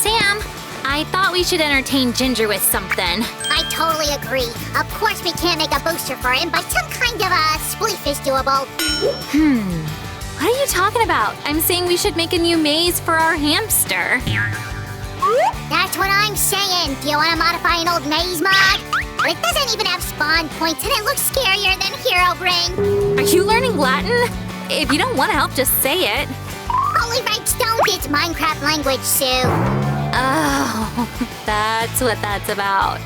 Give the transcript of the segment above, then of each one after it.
Sam, I thought we should entertain Ginger with something. I totally agree. Of course we can't make a booster for him, but some kind of a spleef is doable. What are you talking about? I'm saying we should make a new maze for our hamster. That's what I'm saying. Do you want to modify an old maze mod? But it doesn't even have spawn points, and it looks scarier than Hero Bring. Are you learning Latin? If you don't want to help, just say it. Holy right stones, it's Minecraft language, Sue. Oh, that's what that's about.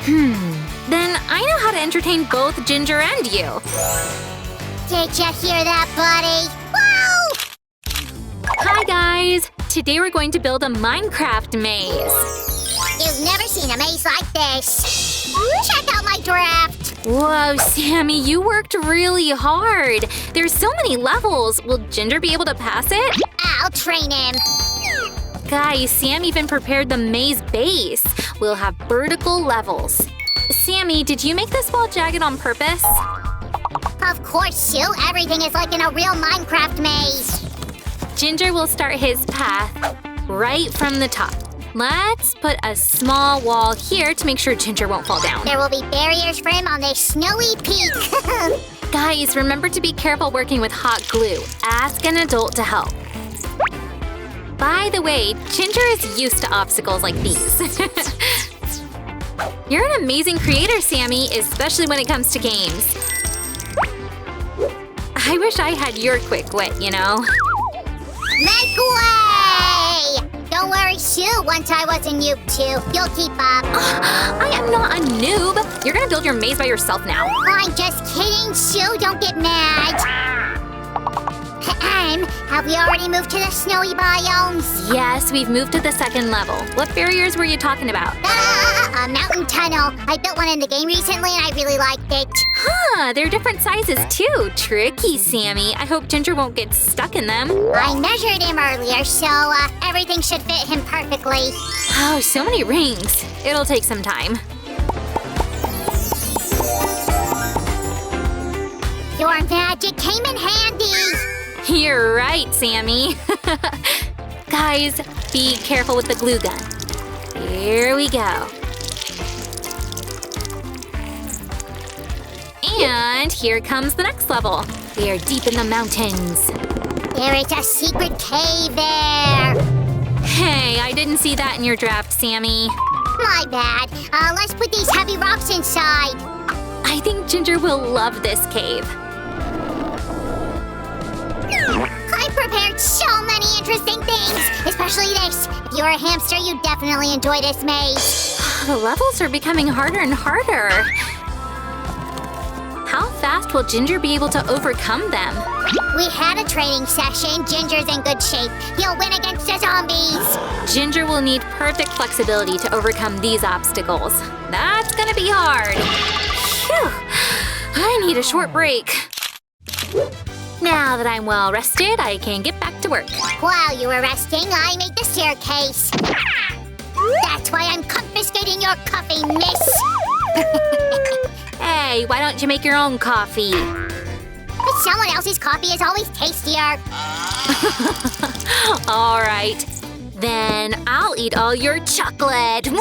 Then I know how to entertain both Ginger and you. Did you hear that, buddy? Whoa! Hi, guys. Today we're going to build a Minecraft maze. You've never seen a maze like this. Check out my draft. Whoa, Sammy, you worked really hard. There's so many levels. Will Ginger be able to pass it? I'll train him. Guys, Sam even prepared the maze base. We'll have vertical levels. Sammy, did you make this wall jagged on purpose? Of course, Sue. Everything is like in a real Minecraft maze. Ginger will start his path right from the top. Let's put a small wall here to make sure Ginger won't fall down. There will be barriers for him on this snowy peak. Guys, remember to be careful working with hot glue. Ask an adult to help. By the way, Ginger is used to obstacles like these. You're an amazing creator, Sammy, especially when it comes to games. I wish I had your quick wit, you know? Make way! Don't worry, Sue. Once I was a noob, too. You'll keep up. I am not a noob. You're gonna build your maze by yourself now. I'm just kidding, Sue. Don't get mad. Have we already moved to the snowy biomes? Yes, we've moved to the second level. What barriers were you talking about? A mountain tunnel. I built one in the game recently and I really liked it. Huh, they're different sizes too. Tricky, Sammy. I hope Ginger won't get stuck in them. I measured him earlier, so everything should fit him perfectly. Oh, so many rings. It'll take some time. Your magic came in handy. You're right, Sammy. Guys, be careful with the glue gun. Here we go. And here comes the next level. We are deep in the mountains. There is a secret cave there. Hey, I didn't see that in your draft, Sammy. My bad. Let's put these heavy rocks inside. I think Ginger will love this cave. I prepared so many interesting things, especially this. If you're a hamster, you definitely enjoy this maze. The levels are becoming harder and harder. How fast will Ginger be able to overcome them? We had a training session. Ginger's in good shape. He'll win against the zombies. Ginger will need perfect flexibility to overcome these obstacles. That's gonna be hard. Phew. I need a short break. Now that I'm well rested, I can get back to work. While you were resting, I made the staircase. That's why I'm confiscating your coffee, miss. Hey, why don't you make your own coffee? But someone else's coffee is always tastier. All right. Then I'll eat all your chocolate. Too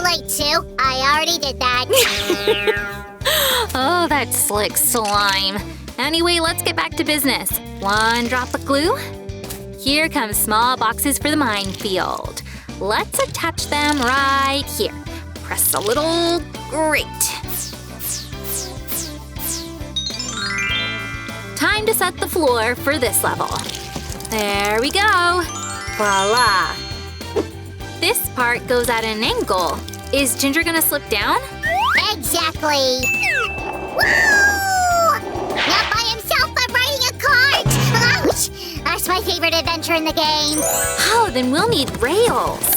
late, Sue. I already did that. Oh, that slick slime. Anyway, let's get back to business. One drop of glue. Here comes small boxes for the minefield. Let's attach them right here. Press a little. Great. Time to set the floor for this level. There we go. Voila. This part goes at an angle. Is Ginger gonna slip down? Exactly. Woo! Not by himself, but riding a cart. Ouch! That's my favorite adventure in the game. Oh, then we'll need rails.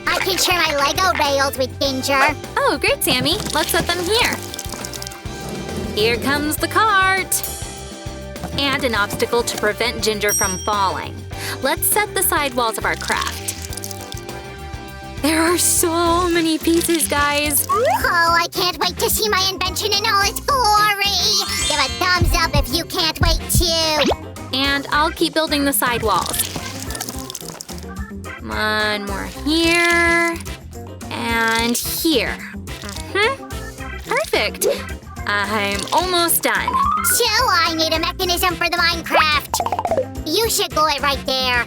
I can share my Lego rails with Ginger. Oh, great, Sammy. Let's set them here. Here comes the cart. And an obstacle to prevent Ginger from falling. Let's set the side walls of our craft. There are so many pieces, guys. Oh, I can't wait to see my invention in all its glory. Give a thumbs up if you can't wait too. And I'll keep building the side walls. Come on, more here. And here. Perfect. I'm almost done. So I need a mechanism for the Minecraft. You should glue it right there.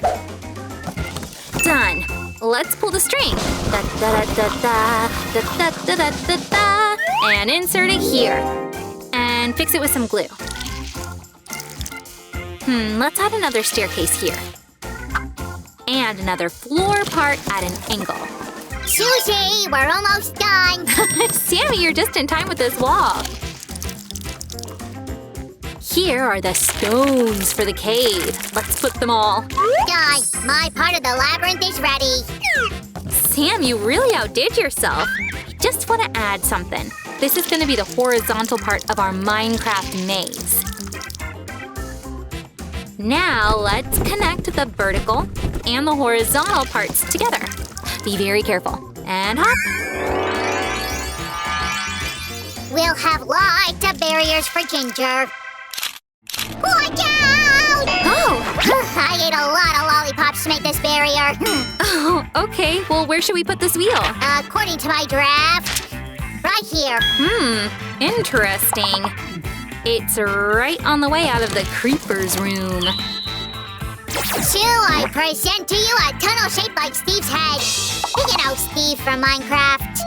Done. Let's pull the string. Da, da, da, da, da, da, da, da, da, da, and insert it here. And fix it with some glue. Let's add another staircase here. And another floor part at an angle. Susie, we're almost done. Sammy, you're just in time with this wall. Here are the stones for the cave. Let's put them all. Done. My part of the labyrinth is ready. Sam, you really outdid yourself. I just want to add something. This is going to be the horizontal part of our Minecraft maze. Now let's connect the vertical and the horizontal parts together. Be very careful. And hop. We'll have lots of barriers for Ginger. Watch out! Oh! I ate a lot of lollipops to make this barrier. Oh, okay. Well, where should we put this wheel? According to my draft, right here. Interesting. It's right on the way out of the creeper's room. So I present to you a tunnel shaped like Steve's head. You know Steve from Minecraft.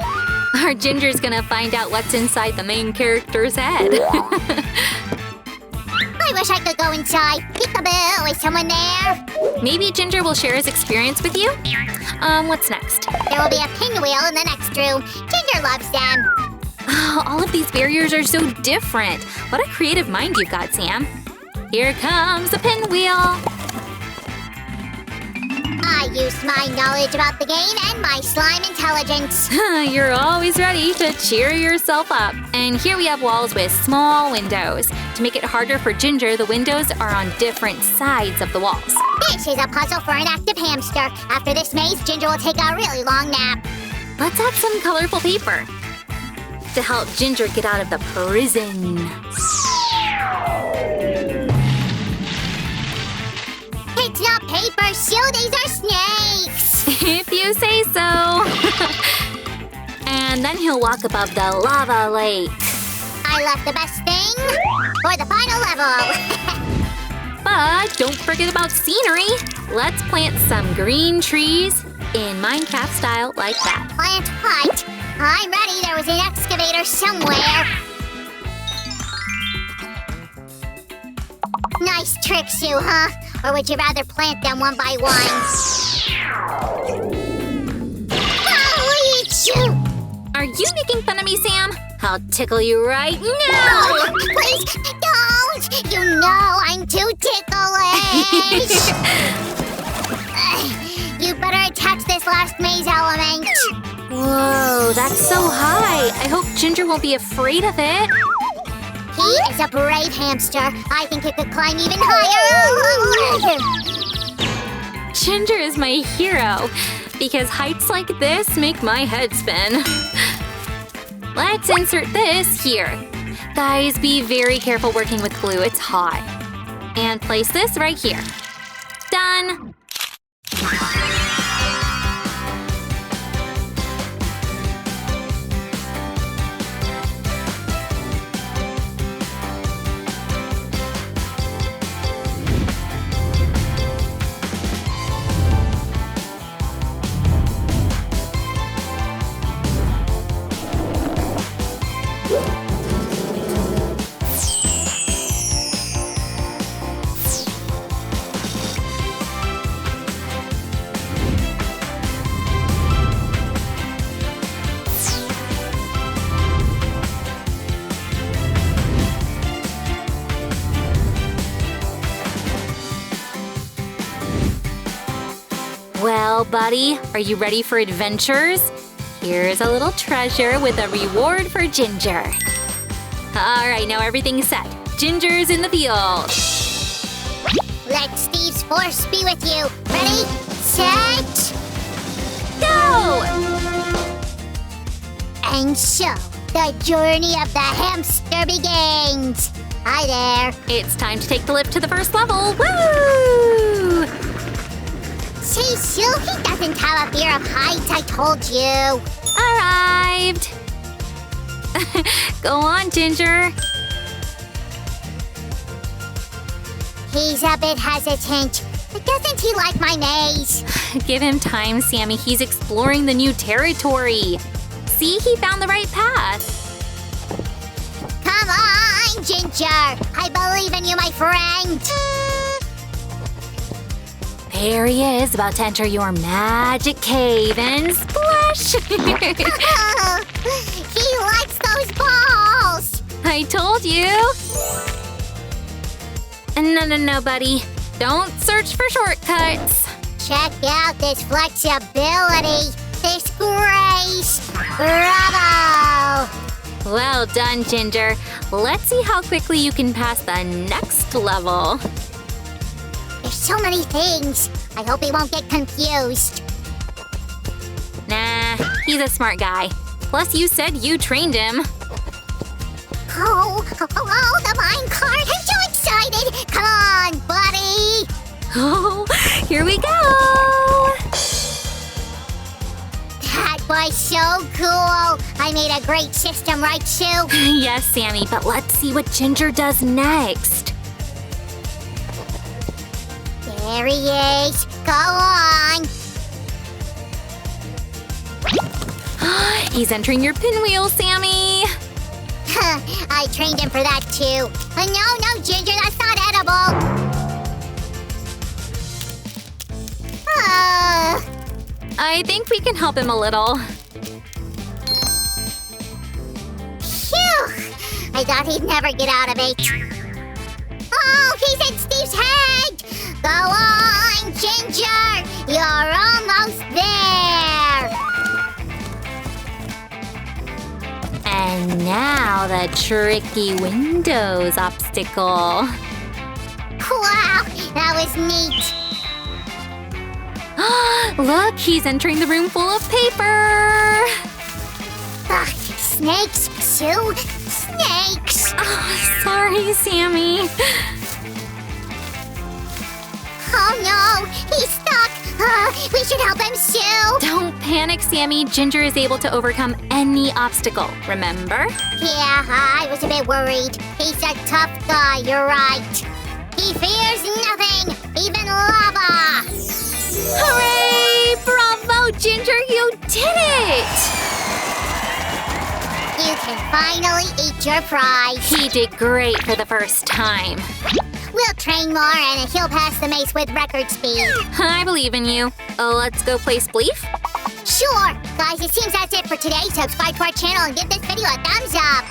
Our Ginger's gonna find out what's inside the main character's head. I wish I could go inside. Peekaboo, is someone there? Maybe Ginger will share his experience with you? What's next? There will be a pinwheel in the next room. Ginger loves them. Oh, all of these barriers are so different. What a creative mind you've got, Sam. Here comes the pinwheel. I used my knowledge about the game and my slime intelligence. You're always ready to cheer yourself up. And here we have walls with small windows. To make it harder for Ginger, the windows are on different sides of the walls. This is a puzzle for an active hamster. After this maze, Ginger will take a really long nap. Let's add some colorful paper to help Ginger get out of the prison. It's not paper, Sue. These are snakes. If you say so. And then he'll walk above the lava lake. I left the best thing for the final level. But don't forget about scenery. Let's plant some green trees in Minecraft style like that. Plant what? I'm ready. There was an excavator somewhere. Nice trick, Sue, huh? Or would you rather plant them one by one? I'll eat you! Are you making fun of me, Sam? I'll tickle you right now! No! Please, don't! You know I'm too ticklish! You better attach this last maze element. Whoa, that's so high. I hope Ginger won't be afraid of it. He is a brave hamster. I think he could climb even higher. Ginger is my hero because heights like this make my head spin. Let's insert this here. Guys, be very careful working with glue. It's hot. And place this right here. Done. Well, buddy, are you ready for adventures? Here's a little treasure with a reward for Ginger. All right, now everything's set. Ginger's in the field. Let Steve's force be with you. Ready, set, Go! and so the journey of the hamster begins. Hi there. It's time to take the lift to the first level. Woo! So See, Sue, he doesn't have a fear of heights, I told you. Arrived! Go on, Ginger. He's a bit hesitant. But doesn't he like my maze? Give him time, Sammy. He's exploring the new territory. See, he found the right path. Come on, Ginger. I believe in you, my friend. There he is, about to enter your magic cave and splash! He likes those balls. I told you! No, buddy. Don't search for shortcuts. Check out this flexibility, this grace. Bravo! Well done, Ginger. Let's see how quickly you can pass the next level. There's so many things. I hope he won't get confused. Nah, he's a smart guy. Plus, you said you trained him. Oh, the minecart. I'm so excited. Come on, buddy. Oh, here we go! That was so cool. I made a great system, right, Sue? Yes, Sammy, but let's see what Ginger does next. There he is. Go on. He's entering your pinwheel, Sammy. I trained him for that too. No, Ginger, that's not edible. I think we can help him a little. Phew! I thought he'd never get out of it. Oh, he's in Steve's head! Go on, Ginger! You're almost there! And now the tricky windows obstacle. Wow, that was neat. Look, he's entering the room full of paper. Ugh, snakes, Sue. Snakes. Oh, sorry, Sammy. Oh no, he's stuck. We should help him, Sue. Don't panic, Sammy. Ginger is able to overcome any obstacle, remember? Yeah, I was a bit worried. He's a tough guy, you're right. He fears nothing, even lava. Hooray! Bravo, Ginger, you did it! You can finally eat your prize. He did great for the first time. We'll train more and he'll pass the maze with record speed. I believe in you. Let's go play Spleef? Sure. Guys, it seems that's it for today. Subscribe to our channel and give this video a thumbs up.